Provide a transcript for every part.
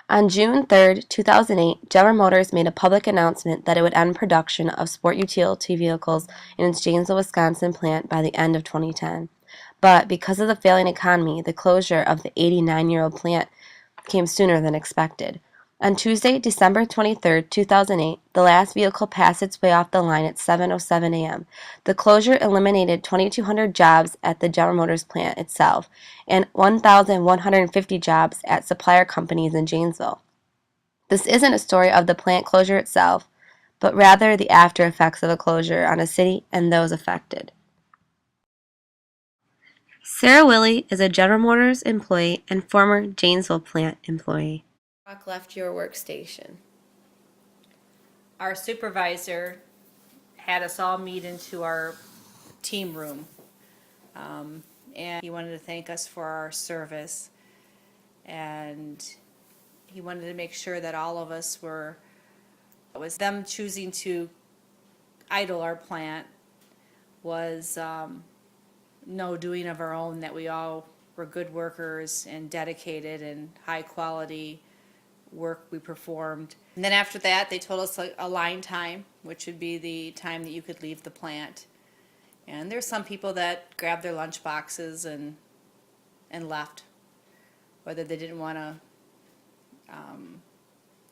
On June 3, 2008, General Motors made a public announcement that it would end production of sport utility vehicles in its Janesville, Wisconsin plant by the end of 2010. But because of the failing economy, the closure of the 89-year-old plant came sooner than expected. On Tuesday, December 23, 2008, the last vehicle passed its way off the line at 7:07 a.m. The closure eliminated 2,200 jobs at the General Motors plant itself and 1,150 jobs at supplier companies in Janesville. This isn't a story of the plant closure itself, but rather the after effects of a closure on a city and those affected. Sarah Willie is a General Motors employee and former Janesville plant employee. Truck left your workstation. Our supervisor had us all meet into our team room. And he wanted to thank us for our service. And he wanted to make sure that all of us were, it was them choosing to idle our plant was no doing of our own, that we all were good workers and dedicated and high quality work we performed. And then after that, they told us a line time, which would be the time that you could leave the plant. And there's some people that grabbed their lunch boxes and left, whether they didn't want to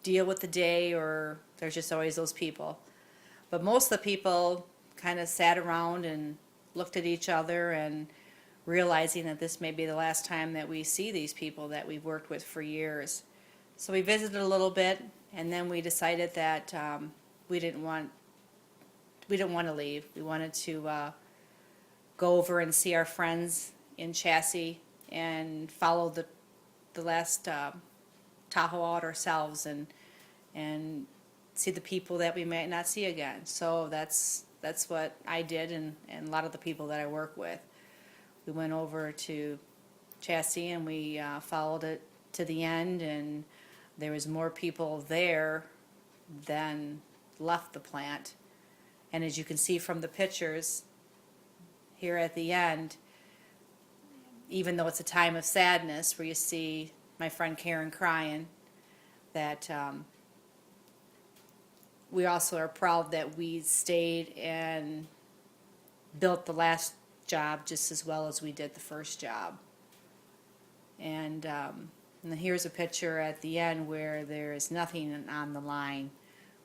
deal with the day, or there's just always those people. But most of the people kind of sat around and looked at each other and realizing that this may be the last time that we see these people that we've worked with for years. So we visited a little bit, and then we decided that we didn't want to leave. We wanted to go over and see our friends in Chassis and follow the last Tahoe out ourselves and see the people that we might not see again. So that's what I did, and a lot of the people that I work with. We went over to Chassis and we followed it to the end, and there was more people there than left the plant. And as you can see from the pictures here at the end, even though it's a time of sadness where you see my friend Karen crying, that we also are proud that we stayed and built the last job just as well as we did the first job. And then here's a picture at the end where there is nothing on the line,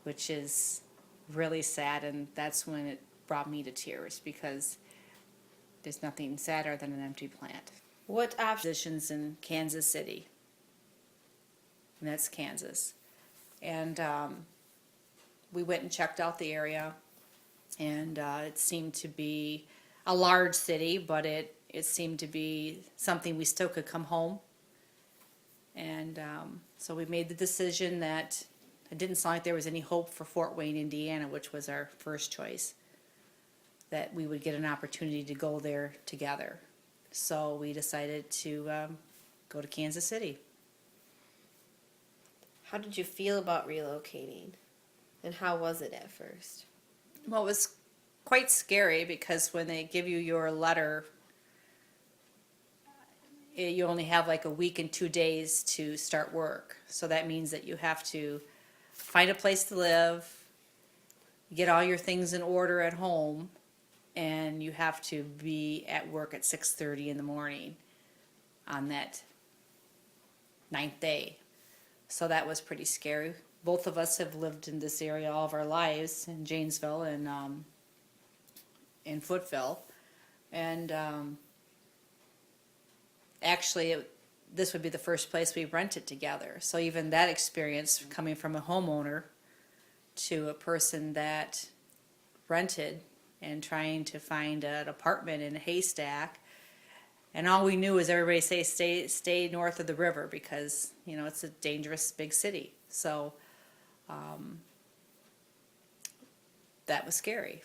which is really sad, and that's when it brought me to tears, because there's nothing sadder than an empty plant. What options? Positions in Kansas City, and that's Kansas. And we went and checked out the area, and it seemed to be a large city, but it seemed to be something we still could come home. And so we made the decision that it didn't sound like there was any hope for Fort Wayne, Indiana, which was our first choice, that we would get an opportunity to go there together. So we decided to go to Kansas City. How did you feel about relocating? And how was it at first? Well, it was quite scary, because when they give you your letter, you only have like a week and 2 days to start work. So that means that you have to find a place to live, get all your things in order at home, and you have to be at work at 6:30 in the morning on that 9th day. So that was pretty scary. Both of us have lived in this area all of our lives, in Janesville and in Footville. And actually, this would be the first place we rented together. So even that experience, coming from a homeowner to a person that rented and trying to find an apartment in a haystack, and all we knew is everybody say stay north of the river, because it's a dangerous big city. So that was scary.